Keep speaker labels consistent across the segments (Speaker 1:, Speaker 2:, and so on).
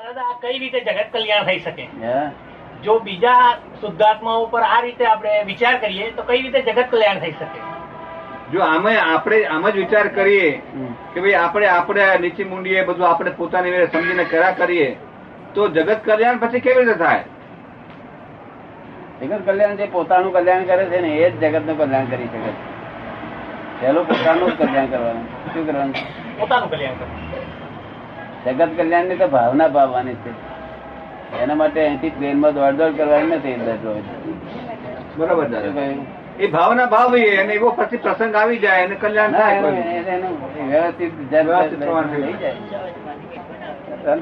Speaker 1: દાદા કઈ રીતે જગત કલ્યાણ થઈ શકે? જો બીજા શુદ્ધાત્માઓ પર આ રીતે આપણે વિચાર કરીએ તો કઈ રીતે જગત કલ્યાણ થઈ શકે?
Speaker 2: જો આમ જ વિચાર કરીએ કે ભાઈ આપણે નીચી મૂંડીએ બધું આપણે પોતાની રીતે સમજીને કર્યા કરીએ તો જગત કલ્યાણ પછી કેવી રીતે થાય?
Speaker 3: જગત કલ્યાણ જે પોતાનું કલ્યાણ કરે છે ને એ જ જગત નું કલ્યાણ કરી શકે છે. પેલું પોતાનું જ કલ્યાણ કરવાનું. શું કરવાનું?
Speaker 1: પોતાનું કલ્યાણ કરવું.
Speaker 3: જગત કલ્યાણ ની તો ભાવના પામવાની છે. એના માટે અહીંથી ટ્રેનમાં દોડ કરવાની નથી.
Speaker 2: બરોબર દાદા, એ ભાવના ભાવીએ અને એવો પછી પ્રસંગ આવી જાય અને કલ્યાણ થાય.
Speaker 3: વ્યવસ્થિત થઈ જાય.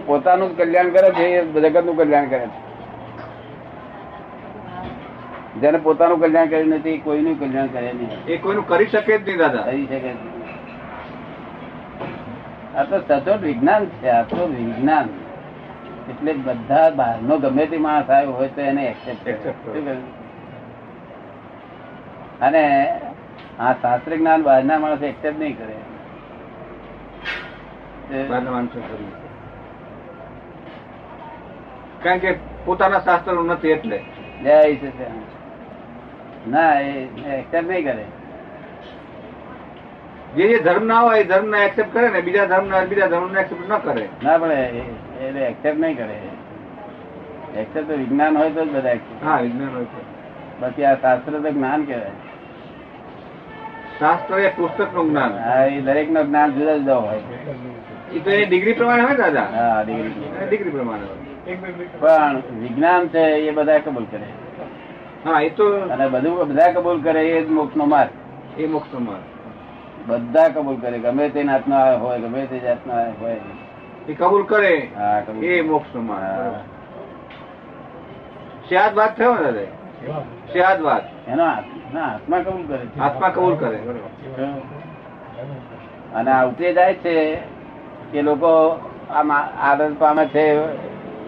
Speaker 3: પોતાનું જ કલ્યાણ કરે છે એ જગત નું કલ્યાણ કરે છે. જેને પોતાનું કલ્યાણ કર્યું નથી કોઈનું કલ્યાણ કરે નહીં.
Speaker 2: એ કોઈનું કરી શકે જ નહીં દાદા.
Speaker 3: કરી શકે જ નહીં. આ તો સચોટ વિજ્ઞાન છે. આ તો વિજ્ઞાન એટલે બધા બહારનો ગમે તે માણસ આવ્યો હોય તો એને એક્સેપ્ટ કરે. અને આ શાસ્ત્ર જ્ઞાન બહારના માણસ એક્સેપ્ટ નહીં કરે.
Speaker 2: કારણ કે પોતાના શાસ્ત્ર નથી એટલે
Speaker 3: જય છે ના એ એક્સેપ્ટ નહીં કરે.
Speaker 2: જે ધર્મ ના હોય એ ધર્મ ને એક્સેપ્ટ કરે ને બીજા ધર્મ ને એક્સેપ્ટ ન કરે.
Speaker 3: ના પડે એટલે એક્સેપ્ટ નહીં કરે. એક્સેપ્ટ તો વિજ્ઞાન હોય તો જ બધા એક્સેપ્ટ.
Speaker 2: હા, વિજ્ઞાન હોય તો.
Speaker 3: બાકી આ શાસ્ત્ર તો જ્ઞાન કહેવાય.
Speaker 2: શાસ્ત્ર એ પુસ્તક નું જ્ઞાન.
Speaker 3: હા, એ દરેક નું જ્ઞાન જુદા જુદા હોય.
Speaker 2: એ તો એની ડિગ્રી પ્રમાણે હોય દાદા.
Speaker 3: હા, ડિગ્રી
Speaker 2: પ્રમાણે હોય.
Speaker 3: પણ વિજ્ઞાન છે એ બધા કબૂલ કરે.
Speaker 2: હા, એ તો
Speaker 3: અને બધા કબૂલ કરે એ જ મોક્ષ નો માર્ગ.
Speaker 2: એ મોક્ષ નો માર્ગ
Speaker 3: બધા કબૂલ કરે. ગમે તે નાતનો હોય, ગમે તે જાતનો હોય,
Speaker 2: એ કબૂલ કરે.
Speaker 3: હા,
Speaker 2: એ મોક્ષ નો માર્ગ. શાદ વાત થયો ને દાદા, શાદ વાત
Speaker 3: એનો આત્મા કબૂલ કરે.
Speaker 2: આત્મા કબૂલ કરે.
Speaker 3: અને આ ઉતરી જાય છે કે લોકો આમ આદત પામે છે,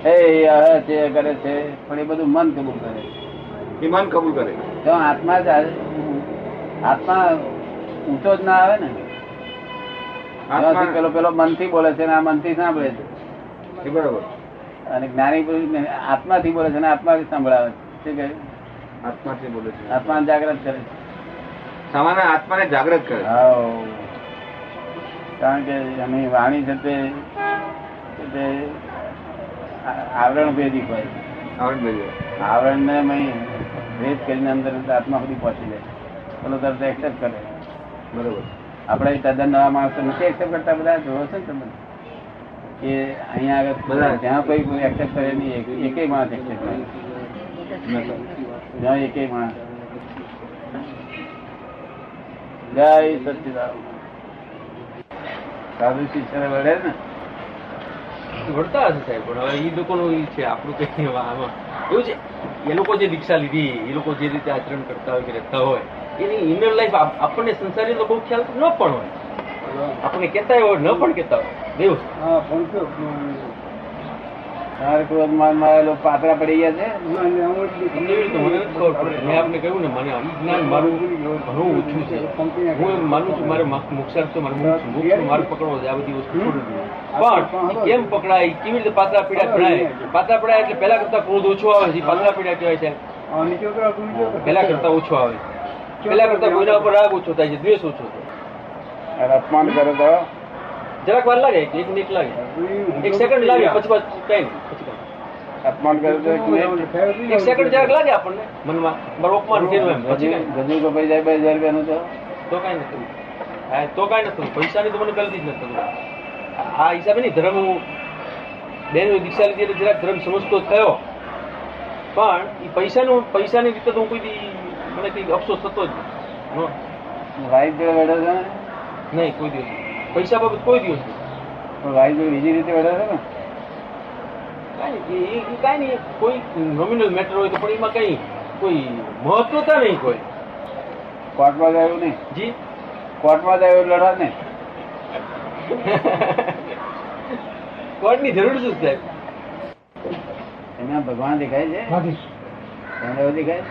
Speaker 3: કરે છે, પણ એ બધું મન કબૂલ કરે.
Speaker 2: એ મન કબૂલ કરે.
Speaker 3: તો આત્મા ઊંચો જ ના આવે ને. પેલો મનથી બોલે છે ને આ મનથી સાંભળે છે.
Speaker 2: બરોબર.
Speaker 3: અને જ્ઞાની પુરુષ આત્માથી બોલે છે ને આત્માથી સંભળાવે છે. શું કહે?
Speaker 2: આત્માથી બોલે છે.
Speaker 3: આત્માને જાગૃત કરે છે.
Speaker 2: સામાન્ય આત્માને જાગૃત કરે.
Speaker 3: કારણ કે એની વાણી છે તે આવરણ ભેદી હોય. આવરણ ને ભેદ કરીને અંદર આત્મા સુધી પહોંચી જાય. પેલો તરત એક્સેપ્ટ કરે.
Speaker 2: બરોબર.
Speaker 3: આપડે તદ્દન નવા માણસો નથી એક્સેપ્ટ કરતા. બધા જોવો છો ને તમે કે અહીંયા આગળ બધા જ્યાં કોઈ એક્સેપ્ટ કરે નહીં. એકેય માણસ એક્સેપ્ટ કરે જ્યાં એકેય માણસ. જય સચિદાન. સાધુ શિષ્ય વળે ને
Speaker 4: વળતા હશે સાહેબ, પણ હવે એ લોકોનું છે આપણું કઈ આમાં એવું છે. એ લોકો જે દીક્ષા લીધી, એ લોકો જે રીતે આચરણ કરતા હોય કે રહેતા હોય એની ઇનર લાઈફ આપણને સંસારી બહુ ખ્યાલ ન પણ હોય. આપણને કેતા હોય ન પણ કેતા હોય. દેવું
Speaker 3: પાતળા પડી ગયા છે.
Speaker 4: મને આપને કહ્યું ને, મને જ્ઞાન મારું ઘણું ઓછું છે. હું એમ માનું છું મારે મોક્ષાર્થ તો મારે મારે પકડવો છે. આ બધી વસ્તુ પણ કેમ પકડાય, કેવી રીતે પાતળા પીડા પડાય? પાતળા પડાય એટલે પેલા કરતા ક્રોધ ઓછો આવે છે. પાતળા પીડા કહેવાય છે. પેલા કરતા ઓછો આવે છે. પેલા કરતા કોઈના ઉપર રાગ ઓછો થાય છે, દ્વેષ ઓછો થાય.
Speaker 3: અપમાન કરે તો
Speaker 4: જરાક વાર લાગે, 1 મિનિટ લાગે, 1 સેકન્ડ લાગે, પછી કઈ
Speaker 3: અપમાન કરે તો
Speaker 4: 1 સેકન્ડ જરાક લાગે આપણને મનમાં. મારું અપમાન થયું એમ. પછી
Speaker 3: ગજુ કપાઈ જાય 2000 રૂપિયાનું
Speaker 4: તો કઈ નથી. હા, તો કઈ નથી. પૈસાની તો મને ગલતી જ નથી. આ હિસાબે નહીં. ધર્મ હું બેન દીક્ષા લીધી એટલે જરાક ધર્મ સમજતો થયો, પણ એ પૈસાની રીતે તો હું કોઈ દી મને કઈ અફસોસ થતો જ નહીં.
Speaker 3: વાઈફ જોડે વેડો છે
Speaker 4: નહીં, કોઈ દિવસ પૈસા બાબત કોઈ દિવસ નહીં.
Speaker 3: વાઈફ જોડે બીજી રીતે વેડો છે ને
Speaker 4: કઈ નહીં. કોઈ નોમિનલ મેટર હોય તો, પણ એમાં કઈ કોઈ મહત્વતા નહીં. કોઈ
Speaker 3: કોર્ટમાં જાય નહીં.
Speaker 4: જી,
Speaker 3: કોર્ટમાં જાય લડા ને.
Speaker 4: કોર્ટની જરૂર શું સાહેબ?
Speaker 3: એમાં ભગવાન દેખાય છે. તમને એવું દેખાય?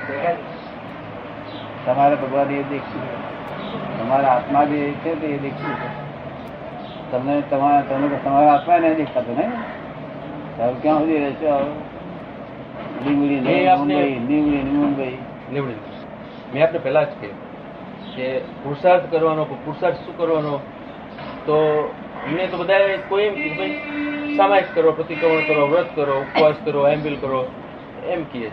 Speaker 3: તમારા ભગવાન એ દેખશું. તમારા આત્મા જે છે તે એ દેખશું. તમને તમારા આત્મા નહીં દેખાતો ને. હવે ક્યાં સુધી રહેશો? લીમડી
Speaker 4: એ આપને-
Speaker 3: મુંબઈ
Speaker 4: લેવડી મેં આપણે પહેલા જ કહ્યું કે પુરુષાર્થ કરવાનો પુરુષાર્થ શું કરવાનો, તો અમને તો બધાએ કોઈ એમ કીધું ભાઈ સામાયિક કરો, પ્રતિક્રમણ કરો, વ્રત કરો, ઉપવાસ કરો, એમ્બિલ કરો, એમ કહે છે.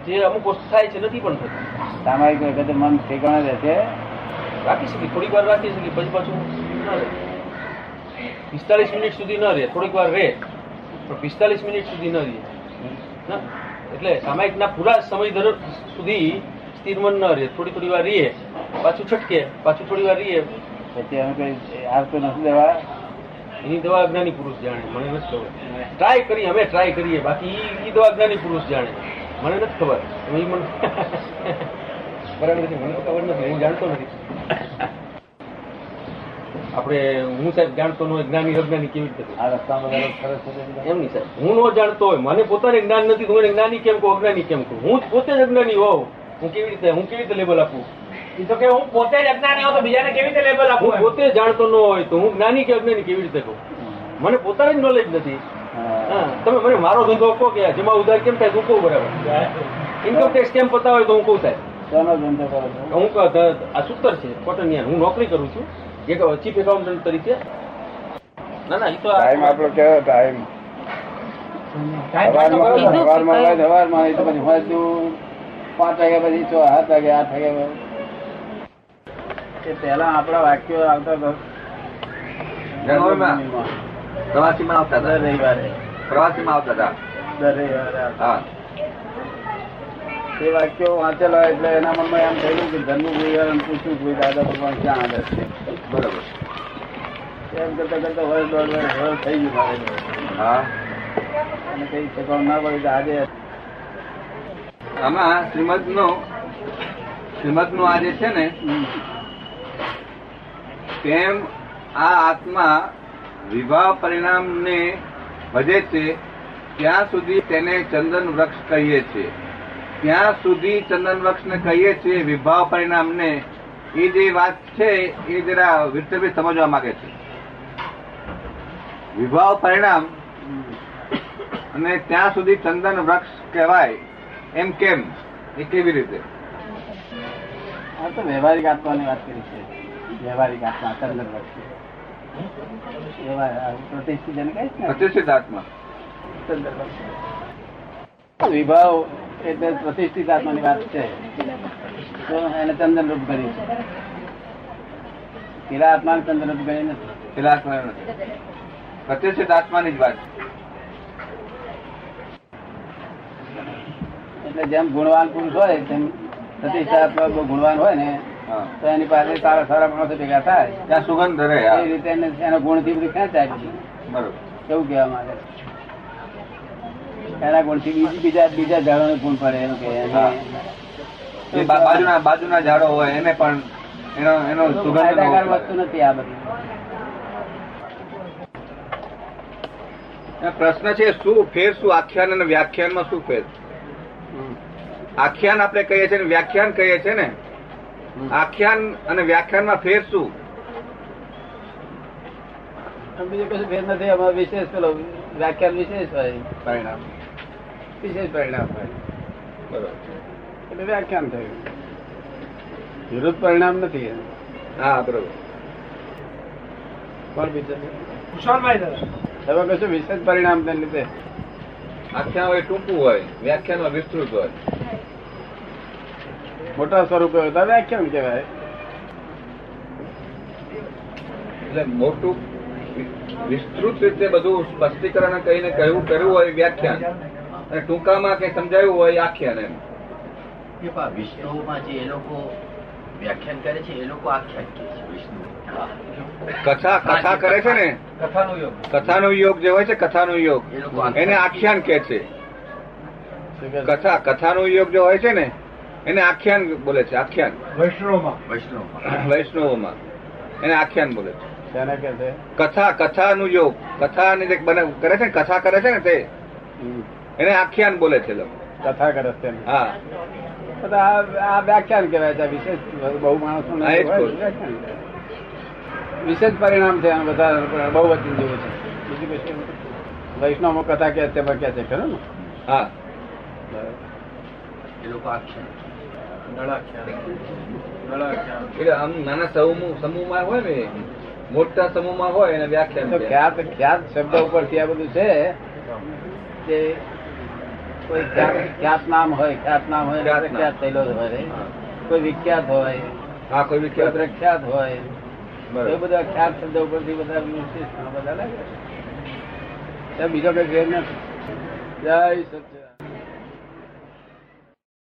Speaker 4: જે અમુક વસ્તુ થાય છે નથી પણ થતી.
Speaker 3: સામાયિક વખતે મન ઠેકાણે રહેશે.
Speaker 4: રાખી શકીએ, થોડીક વાર રાખી શકીએ, પછી પાછું ન રહે. 45 મિનિટ સુધી ન રહે, થોડીક વાર રહે પણ 45 મિનિટ સુધી ન રહે. ના, એટલે સામાયિકના પૂરા સમય સુધી સ્થિર મન ન રહે, થોડી થોડી વાર રહીએ, પાછું છટકે, પાછું થોડી વાર રહીએ.
Speaker 3: પછી અમે કઈ આવતો નથી દેવા.
Speaker 4: એની દવા જ્ઞાની પુરુષ જાણે, મને નથી ખબર. ટ્રાય કરીએ, અમે ટ્રાય કરીએ, બાકી એ દવા જ્ઞાની પુરુષ જાણે, મને નથી ખબર. એ મને બરાબર નથી, મને તો ખબર નથી, હું જાણતો નથી. આપણે હું સાહેબ જાણતો ન હોય, જ્ઞાની અજ્ઞાની કેવી રીતે
Speaker 3: આ રસ્તામાં બધા સરસ છે.
Speaker 4: એમ નહીં સાહેબ, હું ન જાણતો હોય, મને પોતાને જ્ઞાન નથી, તો મને જ્ઞાની કેમ કહું, અજ્ઞાની કેમ કહું? હું જ પોતે જ અજ્ઞાની હોઉં, હું કેવી રીતે લેબલ આપું?
Speaker 1: એ તો કે હું પોતે જ અજ્ઞાની હોઉં તો બીજાને કેવી રીતે લેબલ આપું?
Speaker 4: હું પોતે જાણતો ન હોય તો હું જ્ઞાની કે અજ્ઞાની કેવી રીતે કહું? મને પોતાને જ નોલેજ નથી. હા, તમે મને મારો ધંધો કહો કે જેમાં ઉધાર કેમ થાય, હું કહું બરાબર. ઇન્કમ ટેક્સ કેમ પતા હોય તો હું કહું સાહેબ.
Speaker 3: શાનો ધંધો કરો છો?
Speaker 4: હું આ સૂત્ર છે કોટનિયન, હું નોકરી કરું છું એક ચીફ એકાઉન્ટન્ટ તરીકે. ના ના, એ તો
Speaker 3: ટાઈમ આપણો કેવો ટાઈમ? સવારમાં હોય, સવારમાં હોય તો પછી હોજનું 5 વાગ્યા પછી 7 વાગ્યા 8 વાગ્યા. એ પહેલા આપણા વાક્યો આવતા હતા
Speaker 2: જન્મમાં પ્રવાસીમાં આવતા
Speaker 3: દર
Speaker 2: હતા.
Speaker 3: રવિવારે.
Speaker 2: પ્રવાસીમાં આવતા હતા.
Speaker 3: દર રવિવારે આવતા.
Speaker 2: હા,
Speaker 3: એ વાક્યો વાંચેલા એટલે એના મનમાં એમ થયેલું કે જન્મભૂમિ પૂછ્યું કે દાદા ભગવાન ક્યાં આગળ છે.
Speaker 2: બરોબર.
Speaker 3: એમ કરતા કરતા વર્ષ 1.5 વર્ષ થઈ ગયું મારે.
Speaker 2: હા,
Speaker 3: અને કઈ ઠેકાણું ના પડ્યું તો આજે
Speaker 2: આમાં શ્રીમદનું આ જે છે ને, તેમ આ આત્મા વિભાવ પરિણામને ભજે છે ત્યાં સુધી તેને ચંદન વૃક્ષ કહીએ છીએ. ત્યાં સુધી ચંદન વૃક્ષને કહીએ છીએ, વિભાવ પરિણામને. એ જે વાત છે એ જરા વિસ્તૃત સમજવા માંગે છે. વિભાવ પરિણામ અને ત્યાં સુધી ચંદન વૃક્ષ કહેવાય એમ કેમ? એ કેવી રીતે?
Speaker 3: આ તો વ્યવહારિક આત્માની વાત કરી છે. વ્યવહારિક આત્મા ચંદન વૃક્ષ પ્રતિષ્ઠિત જેને કહે છે ને,
Speaker 2: પ્રતિષ્ઠિત આત્મા.
Speaker 3: ચંદન વૃક્ષ. વિભાવ એટલે પ્રતિષ્ઠિત આત્માની વાત છે, તો એને ચંદન રૂપ કરી છે. પેલા આત્માને ચંદન રૂપ કરી નથી.
Speaker 2: પેલા આત્મા નથી, પ્રતિષ્ઠિત આત્માની જ વાત છે.
Speaker 3: એટલે જેમ ગુણવાન પુરુષ હોય તેમ પ્રતિષ્ઠા આત્મા બહુ ગુણવાન હોય ને,
Speaker 2: હા.
Speaker 3: તો એની પાસે સારા સારા માણસો ભેગા થાય.
Speaker 2: ત્યાં સુગંધ રહે.
Speaker 3: એ રીતે એના ગુણ થી બધું ખેંચાય.
Speaker 2: બરોબર.
Speaker 3: કેવું કહેવા માંગે? એના ગુણ થી બીજા ઝાડો ગુણ પડે એમ કે
Speaker 2: એ બાજુના ઝાડો હોય એને પણ એનો સુગંધ
Speaker 3: ફાયદાકાર વસ્તુ નથી આ બધી.
Speaker 2: પ્રશ્ન છે શું ફેર, શું આખ્યાન અને વ્યાખ્યાનમાં શું ફેર? આખ્યાન આપણે કહીએ છીએ ને વ્યાખ્યાન કહીએ છીએ ને, આખ્યાન અને વ્યાખ્યાનમાં ફેર શું?
Speaker 3: બીજું કશું ફેર નથી. આમાં વિશેષ પેલો વ્યાખ્યાન વિશેષ હોય, પરિણામ વિશેષ પરિણામ હોય.
Speaker 2: બરોબર.
Speaker 3: એટલે વ્યાખ્યાન થયું, વિરુદ્ધ પરિણામ નથી.
Speaker 2: હા, બરોબર.
Speaker 3: કોણ બીજું?
Speaker 1: કુશળભાઈ દાદા,
Speaker 3: હવે કશું વિશેષ પરિણામ ને લીધે
Speaker 2: આખ્યાન હોય ટૂંકું હોય, વ્યાખ્યાનમાં વિસ્તૃત હોય.
Speaker 3: મોટા સ્વરૂપે હોય તો વ્યાખ્યાન કહેવાય.
Speaker 2: એટલે મોટું વિસ્તૃત રીતે બધું સ્પષ્ટીકરણ કહીને કહ્યું કર્યું હોય વ્યાખ્યાન, અને ટૂંકામાં કઈ સમજાયું હોય આખ્યાન. એમ
Speaker 5: વિષ્ણુમાં જે એ લોકો વ્યાખ્યાન કરે છે એ લોકો આખ્યાન કહે છે. વિષ્ણુ
Speaker 2: કથા કરે છે ને, કથાનો યોગ જે હોય છે, કથાનો યોગ
Speaker 5: એ લોકો
Speaker 2: એને આખ્યાન કે છે. કથાનો યોગ જે હોય છે ને એને આખ્યાન બોલે છે. આખ્યાન વૈષ્ણવોમાં એને આખ્યાન બોલે છે.
Speaker 3: તેને કે છે
Speaker 2: કથાનું યોગ, કથાની જે કરે છે ને, કથા કરે છે ને તે એને આખ્યાન બોલે છે લોકો.
Speaker 3: કથા કરે છે.
Speaker 2: હા,
Speaker 3: આ વ્યાખ્યાન કહેવાય છે. વિશેષ બહુ માણસો
Speaker 2: હા, એ જ કહું.
Speaker 3: વિશેષ પરિણામ છે. બધા બહુ વચન જેવું છે. બીજું કશું વૈષ્ણવ કથા કે છે કે છે ખરું ને?
Speaker 2: હા
Speaker 5: એ લોકો આખ્યાન
Speaker 2: એટલે આમ નાના સમૂહમાં હોય ને, મોટા સમૂહમાં હોય એને વ્યાખ્યાન
Speaker 3: તો
Speaker 2: છે.
Speaker 3: ખ્યાત શબ્દ ઉપરથી આ બધું છે કે કોઈ ખ્યાત નામ હોય
Speaker 2: ખ્યાત નામ.
Speaker 3: ખ્યાત થયેલો હોય, કોઈ વિખ્યાત હોય,
Speaker 2: હા કોઈ
Speaker 3: કોઈ
Speaker 2: વિખ્યાત
Speaker 3: પ્રખ્યાત હોય, એ
Speaker 2: બરાબર.
Speaker 3: બધા ખ્યાત શબ્દ ઉપરથી બધા વિશેષ બધા લાગે છે. બીજો કઈ ફેર નથી. જય સચ્ચિદાનંદ.